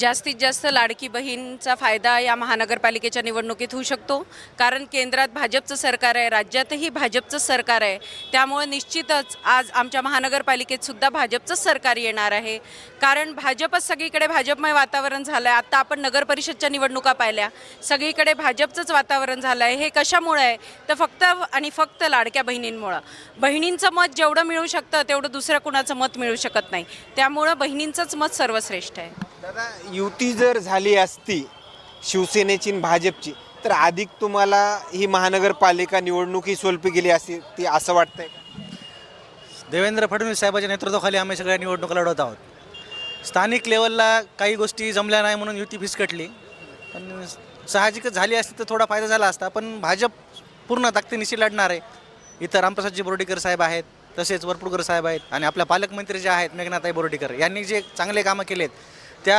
जास्तीत जास्त लाडकी बहीणचा फायदा या महानगरपालिकेच्या निवडणुकीत होऊ शकतो, कारण केंद्रात भाजपचं सरकार आहे, राज्यातही भाजपचं सरकार आहे. त्यामुळे निश्चितच आज आमच्या महानगरपालिकेत सुद्धा भाजपचंच सरकार येणार आहे, कारण भाजपच सगळीकडे भाजपमय वातावरण झालं आहे. आत्ता आपण नगरपरिषदच्या निवडणुका पाहिल्या, सगळीकडे भाजपचंच वातावरण झालं आहे. हे कशामुळे आहे तर फक्त आणि फक्त लाडक्या बहिणींमुळं. बहिणींचं मत जेवढं मिळू शकतं तेवढं दुसऱ्या कुणाचं मत मिळू शकत नाही. त्यामुळं बहिणींचंच मत सर्वश्रेष्ठ आहे. दादा, युती जर झाली असती शिवसेनेची आणि भाजपची तर अधिक तुम्हाला ही महानगरपालिका निवडणूक ही सोपी गेली असती ती असं वाटतंय का? देवेंद्र फडणवीस साहेबांच्या नेतृत्वाखाली आम्ही सगळ्या निवडणुका लढवत आहोत. स्थानिक लेवलला काही गोष्टी जमल्या नाही म्हणून युती फिसकटली, पण साहजिकच झाली असती तर थोडा फायदा झाला असता. पण भाजप पूर्ण ताकदीनिशी लढणार आहे. इथं रामप्रसादजी बोर्डीकर साहेब आहेत, तसेच वरपुडकर साहेब आहेत आणि आपल्या पालकमंत्री जे आहेत मेघनाताई बोर्डीकर यांनी जे चांगले कामं केलेत